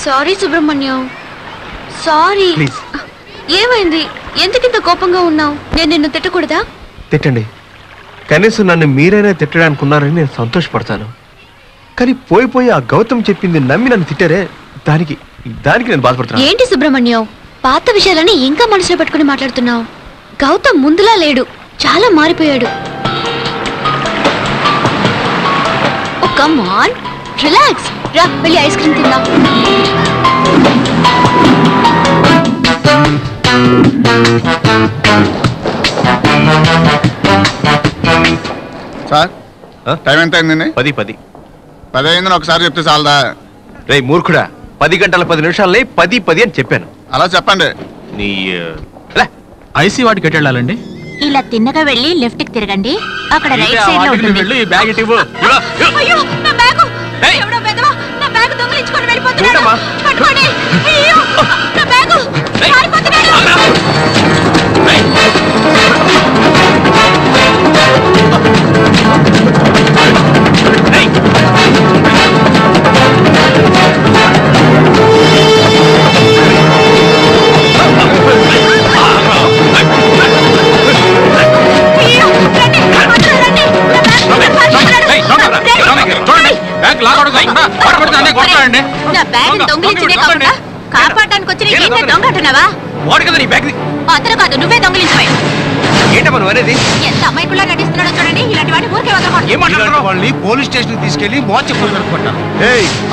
Sorry Subrahmanyam, sorry. ఏమైంది? ఎందుకింత కోపంగా ఉన్నావు? నేను నిన్ను తిట్టకూడదా? తిట్టండి, కనీసం నన్ను మీరైనా తిట్టడానికి ఉన్నారని నేను సంతోషపడతాను. కానీ పోయి ఆ గౌతమ్ చెప్పింది నమ్మి నన్ను తిట్టారే, దానికి నేను బాధపడతాను. ఏంటి సుబ్రహ్మణ్యం, పాత విషయాలని ఇంకా మనసులో పెట్టుకుని మాట్లాడుతున్నావు? గౌతమ్ ముందులా లేడు, చాలా మారిపోయాడు. Come on, relax. రా, వెళ్ళి ఐస్ క్రీమ్ తిందాం. సార్, టైం ఎంత అయిందండి? 10 అయిందని ఒకసారి చెప్తే చాలదా? రే మూర్ఖుడా, 10 గంటల 10 నిమిషాలని 10 అని చెప్పాను. అలా చెప్పండి. నీ ఐసీ వాటికి ఎటు వెళ్ళాలండి? ఇలా తిన్నగా వెళ్ళి లెఫ్ట్ కి తిరగండి, అక్కడ రైట్ సైడ్ లో ఉంటుంది. వెళ్ళు, ఈ బ్యాగ్ ఇటు ఇవ్వు. అయ్యో, నా బ్యాగ్! ఎవడో బెదవా నా బ్యాగ్ దొంగిలించుకొని వెళ్ళిపోతున్నాడు. పట్టుకోండి. అయ్యో, నా బ్యాగ్ పారిపోతున్నాడు. కాపాడడానికి వచ్చి దొంగ అంటున్నావా? అతను కాదు, నువ్వే దొంగిలించవే. ఎంత అమ్మాయికుల్లా నటిస్తున్నాడో చూడండి. ఇలాంటి వాడిని ఊరికే వదలకూడదు. పోలీస్ స్టేషన్ తీసుకెళ్లి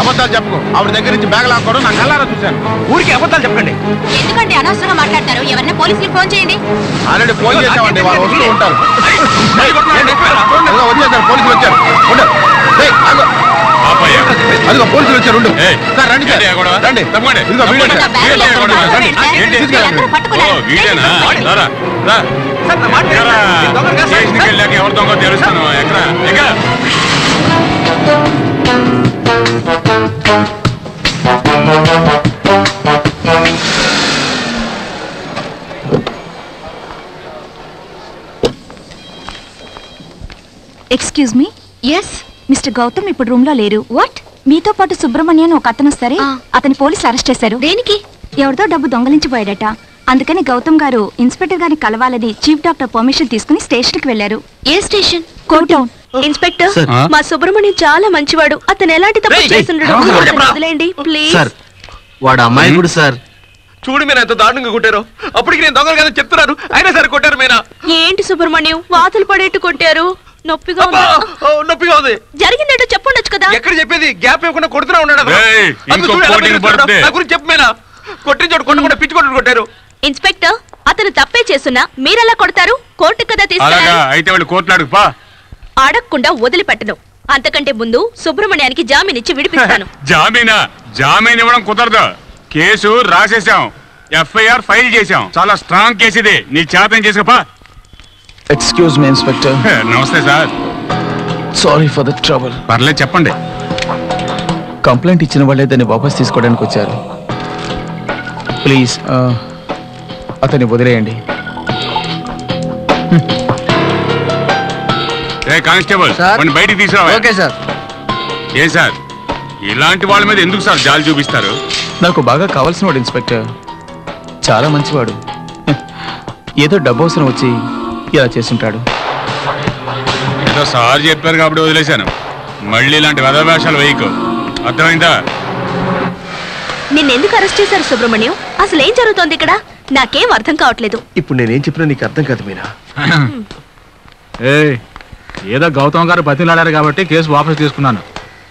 అబద్ధాలు చెప్పకు. ఆవిడ దగ్గర నుంచి బ్యాగ్ లాక్కోవడం నాకు కళ్ళారా చూశాను. ఊరికి అబద్ధాలు చెప్పండి. ఎందుకంటే అనవసరంగా మాట్లాడతారు. ఎవరైనా పోలీసులకు ఫోన్ చేయండి. ఆల్రెడీ ఫోన్ చేసామండి, వాళ్ళు వస్తూ ఉంటారు. వచ్చేసారు, పోలీసులు వచ్చారు. అదిగో పోలీసులు వచ్చారు. సార్ రండి, రండి. ఇదిగో ఎవరు దొంగ తెలుస్తాను. Excuse me. Yes. Mister Gautam ఇప్పుడు రూమ్ లో లేరు. వాట్? మీతో పాటు సుబ్రహ్మణ్యం ఒక అతను సరే, అతని పోలీసు అరెస్ట్ చేశారు. దేనికి? ఎవరితో డబ్బు దొంగలించిపోయాడట. అందుకని గౌతమ్ గారు ఇన్స్పెక్టర్ గారిని కలవాలని చీఫ్ డాక్టర్ పర్మిషన్ తీసుకుని స్టేషన్ కి వెళ్లారు. ఏ స్టేషన్? కోటౌన్. ఇన్స్పెక్టర్, మా సుబ్రహ్మణ్యం చాలా మంచివాడు. అతను ఎలాంటి తప్పు చేస్తుండడు. వదిలేండి ప్లీజ్. వాడు అమ్మాయి కూడా సార్. చూడు మీరు ఎంత దారుణంగా కొట్టారు. అప్పటికి నేను దొంగలు కదా చెప్తున్నారు, అయినా సరే కొట్టారు. మీనా ఏంటి సుబ్రహ్మణ్యం వాతలు పడేట్టు కొట్టారు? నొప్పిగా ఉంది. జరిగిందేటో చెప్పుండొచ్చు కదా. ఎక్కడ చెప్పేది? గ్యాప్ ఇవ్వకుండా కొడుతూనే ఉన్నాడు. చెప్పు మీనా. కొట్టిన చోటు కొట్టకుండా పిచ్చి కొట్టు కొట్టారు. ఇన్స్పెక్టర్, అతను తప్పే చేస్తున్నా మీరెలా కొడతారు? కోర్టు కదా తీసుకెళ్ళాలి. అడగకుండా వదిలిపెట్టను. అంతకంటే ముందు సుబ్రహ్మణ్యానికి జామీన్ ఇచ్చి విడిపిస్తాను. జామీన్ ఇవ్వడం కుదరదు. కేసు రాసేసాం, ఎఫ్ఐఆర్ ఫైల్ చేసాం. చాలా స్ట్రాంగ్ కేసు ఇది. నీ చేతం చేసుకోపా. Excuse me inspector. Namaste sir. Sorry for the trouble. పర్లేదు చెప్పండి. కంప్లైంట్ ఇచ్చిన వాళ్ళే దాన్ని వాపస్ తీసుకోవడానికి వచ్చారు. ప్లీజ్ అతన్ని వదిలేయండి. కానిస్టేబుల్, బయటికి తీసుకురావాలి. Okay sir. ఏం సార్, ఇలాంటి వాళ్ళ మీద ఎందుకు సార్ జాలి చూపిస్తారు? నాకు బాగా కావాల్సిన వాడు ఇన్స్పెక్టర్, చాలా మంచివాడు. ఏదో డబ్బు అవసరం వచ్చి ఇలా చేస్తుంటాడు. ఏదో సార్ చెప్పారు కాబట్టి వదిలేశాను. మళ్ళీ ఇలాంటి వెధవేషాలు వేయకు, అర్థమైందా? నిన్నెందుకు అరెస్ట్ చేశారు సుబ్రహ్మణ్యం? అసలు ఏం జరుగుతోంది ఇక్కడ? నాకేం అర్థం కావట్లేదు. ఇప్పుడు నేనేం చెప్పినా నీకు అర్థం కాదు మీనా. ఏదో గౌతమ్ గారు బతిలాడారు కాబట్టి కేసు వాపస్ తీసుకున్నాను.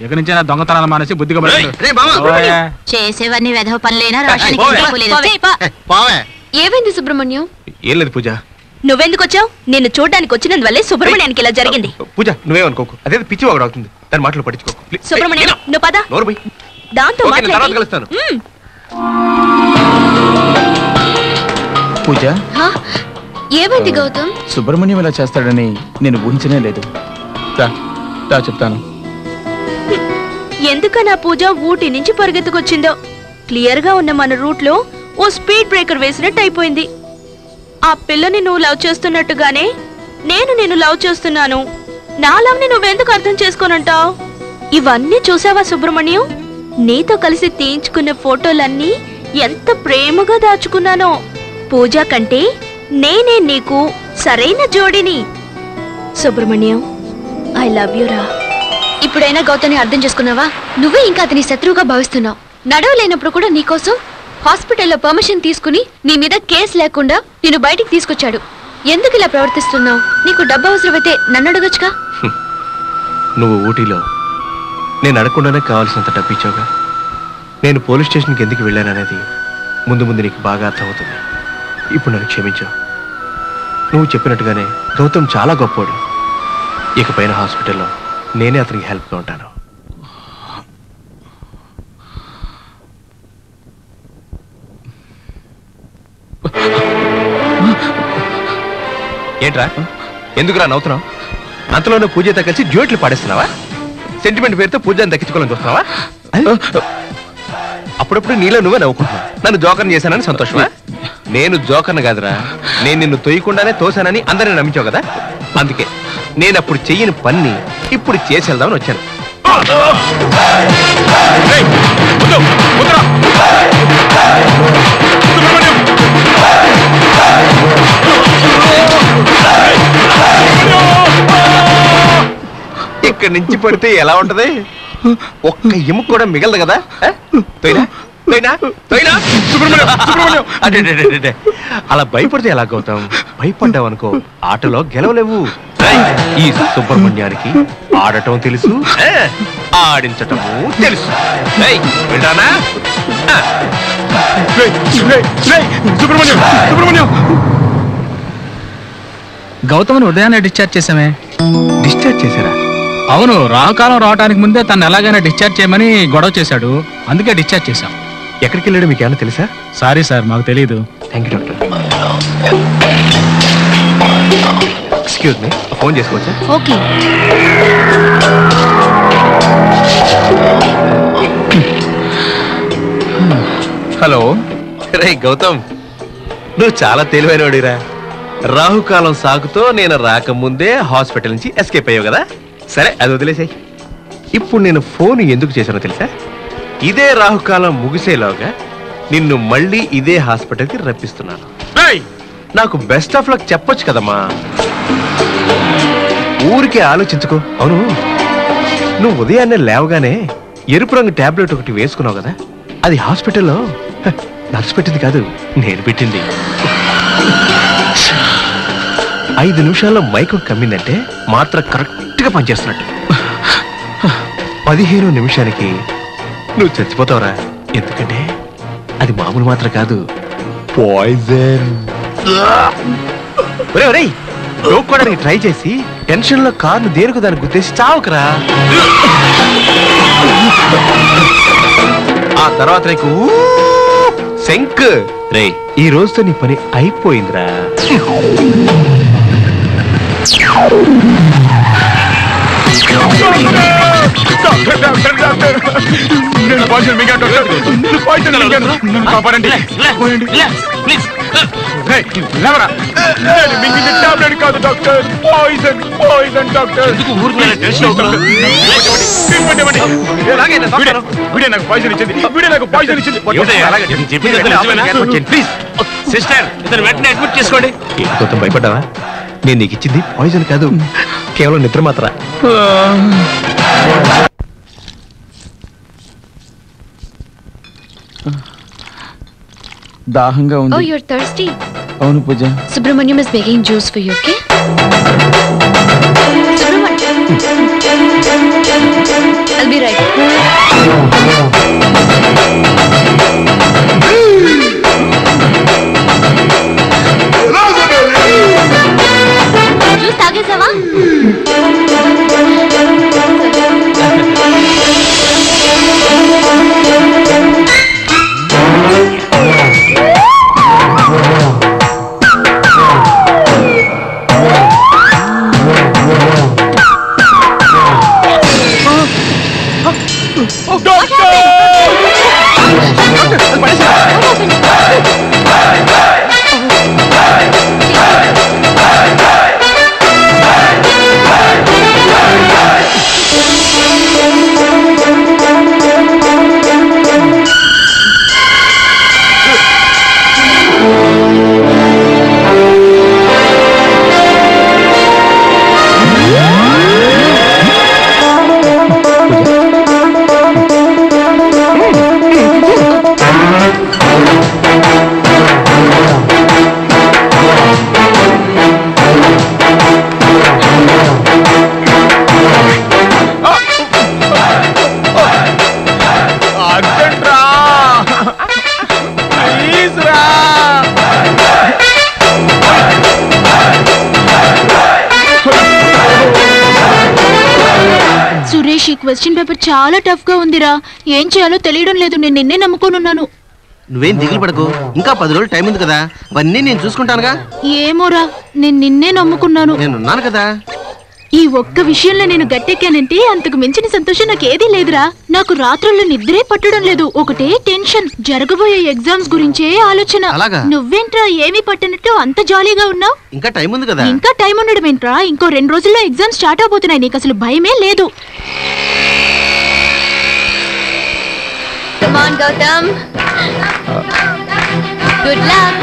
ఇక నుంచి నా దొంగతనాలు మానేసి బుద్ధిగా చేసేవన్నీ వెధవ పనులేనా? ఏమైంది సుబ్రహ్మణ్యం? ఏం లేదు పూజ. నువ్వెందుకు వచ్చావు? నిన్ను చూడడానికి వచ్చినందువల్లే సుబ్రహ్మణ్యానికి ఇలా జరిగింది. పూజ నువ్వేమనుకోకు, అదే పిచ్చి ఒకటి అవుతుంది. దాని మాటలు పట్టించుకోకు. సుబ్రహ్మణ్యం నువ్వు పద. దాంతో కలుస్తాను. పూజ, ఏమైంది గౌతమ్? సుబ్రహ్మణ్యం ఇలా చేస్తాడని నేను ఊహించనే లేదు. చెప్తాను. ఎందుకన్నా పూజ ఊటీ నుంచి పరిగెత్తుకొచ్చిందో. క్లియర్ గా ఉన్న మన రూట్ లో ఓ స్పీడ్ బ్రేకర్ వేసినట్టు అయిపోయింది. ఆ పిల్లని నువ్వు లవ్ చేస్తున్నట్టుగానే నేను నిన్ను లవ్ చేస్తున్నాను. నా లవ్ ని నువ్వెందుకు అర్థం చేసుకోనంటావు? ఇవన్నీ చూసావా సుబ్రహ్మణ్యం? నీతో కలిసి తీయించుకున్న ఫోటోలన్నీ ఎంత ప్రేమగా దాచుకున్నానో. పూజ కంటే నేనే నీకు సరైన జోడిని. సుబ్రహ్మణ్యం, ఐ లవ్ యు రా. ఇప్పుడైనా గౌతమ్ని అర్థం చేసుకున్నావా? నువ్వే ఇంకా అతని శత్రువుగా భావిస్తున్నావు. నడవలేనప్పుడు కూడా నీకోసం హాస్పిటల్లో పర్మిషన్ తీసుకుని నీ మీద కేసు లేకుండా నేను బయటికి తీసుకొచ్చాడు. ఎందుకు ఇలా ప్రవర్తిస్తున్నావు? నీకు డబ్బు అవసరమైతే నన్ను అడగొచ్చుగా. నువ్వు ఊటీలో నేను అడగకుండానే కావాల్సినంత డబ్బు ఇచ్చావుగా. నేను పోలీస్ స్టేషన్కి ఎందుకు వెళ్ళాననేది ముందు ముందు నీకు బాగా అర్థమవుతుంది. ఇప్పుడు నన్ను క్షమించావు. నువ్వు చెప్పినట్టుగానే గౌతమ్ చాలా గొప్పోడు. ఇకపైన హాస్పిటల్లో నేనే అతనికి హెల్ప్గా ఉంటాను. ఏంట్రా, ఎందుకురా నవ్వుతున్నావు? అంతలోనే పూజతో కలిసి జోట్లు పాడేస్తున్నావా? సెంటిమెంట్ పేరుతో పూజను దక్కించుకోవాలని చూస్తున్నావా? అప్పుడప్పుడు నీలో నువ్వే నవ్వుకుంటున్నావు. నన్ను జోకర్ని చేశానని సంతోషమా? నేను జోకర్ని కాదురా, నేను నిన్ను తొయ్యకుండానే తోశానని అందరిని నమ్మించావు కదా. అందుకే నేను అప్పుడు చెయ్యని పని ఇప్పుడు చేసి వెళ్దామని వచ్చాను. ఇక్కడి నుంచి పడితే ఎలా ఉంటది? ఒక్క ఎముక కూడా మిగలదు కదా. అలా భయపడితే ఎలా గౌతమ్? భయపడ్డావు అనుకో ఆటలో గెలవలేవు. ఈ సుబ్రహ్మణ్యానికి ఆడటం తెలుసు, ఆడించటము తెలుసు. వింటానా? గౌతమ్ని ఉదయాన్నే డిశ్చార్జ్ చేసామే. డిశ్చార్జ్ చేశారా? అవును, రాహుకాలం రావడానికి ముందే తను ఎలాగైనా డిశ్చార్జ్ చేయమని గొడవ చేశాడు. అందుకే డిశ్చార్జ్ చేశాం. ఎక్కడికి వెళ్ళాడు మీకు ఏమైనా తెలుసా? సారీ సార్, మాకు తెలియదు. Thank you doctor. Excuse me, phone చేసుకోవచ్చా? ఓకే. హలో. రే గౌతమ్, నువ్వు చాలా తెలివైనవాడిరా. రాహుకాలం సాకుతో నేను రాకముందే హాస్పిటల్ నుంచి ఎస్కేప్ అయ్యావు కదా. సరే, అది వదిలేసాయి. ఇప్పుడు నేను ఫోన్ ఎందుకు చేశానో తెలుసా? ఇదే రాహుకాలం ముగిసేలాగా నిన్ను మళ్ళీ ఇదే హాస్పిటల్కి రప్పిస్తున్నాను. నాకు బెస్ట్ ఆఫ్ లక్ చెప్పొచ్చు కదమ్మా. ఊరికే ఆలోచించుకో. అవును, నువ్వు ఉదయాన్నే లేవగానే ఎరుపు రంగు టాబ్లెట్ ఒకటి వేసుకున్నావు కదా, అది హాస్పిటల్లో నర్సు పెట్టింది కాదు, నేను పెట్టింది. 5 నిమిషాల్లో మైకం కమ్మిందంటే మాత్రం కరెక్ట్గా పనిచేస్తున్నట్టు. 15 నిమిషానికి నువ్వు చచ్చిపోతావురా. ఎందుకంటే అది మామూలు మాత్రం కాదు, పాయిజన్. డోక్కోడానికి ట్రై చేసి టెన్షన్ లో కార్ను దేనికి దాన్ని గుద్దేసి చావుకురా. ఆ తర్వాత నీకు శంక్. రే, ఈ రోజుతో నీ పని అయిపోయిందిరా. భయపడ్డావా? నేను నీకు ఇచ్చింది పాయిజన్ కాదు, కేవలం నిద్ర మాత్ర. దాహంగా ఉంది. Oh, you're thirsty. అవును పూజ. Subramaniam is making juice for you, okay? Subramaniam. I'll be right. Juice తాగేసావా? క్వశ్చన్ పేపర్ చాలా టఫ్ గా ఉందిరా. ఏం చేయాలో తెలియడం లేదు. నేను నిన్నే నమ్ముకోనున్నాను. నువ్వేం దిగులు పడకు, ఇంకా 10 రోజులు టైం ఉంది కదా, అవన్నీ నేను చూసుకుంటానుగా. ఏమోరా, నేను నిన్నే నమ్ముకున్నాను. నేనున్నాను కదా. ఈ ఒక్క విషయంలో నేను గట్టెక్కానంటే అంతకు మించిన సంతోషం నాకు ఏదీ లేదురా. నాకు రాత్రుల్లో నిద్రే పట్టడం లేదు. ఒకటే టెన్షన్, జరగబోయే ఎగ్జామ్స్ గురించే ఆలోచన. అలాగా? నువ్వేంట్రా ఏమీ పట్టనట్టు అంత జాలీగా ఉన్నావు? ఇంకా టైం ఉంది కదా. ఇంకా టైం ఉండడం ఏంట్రా? ఇంకో 2 రోజుల్లో ఎగ్జామ్స్ స్టార్ట్ అవబోతున్నాయి. నీకు అసలు భయమే లేదు. Come on, Gautam. Good luck.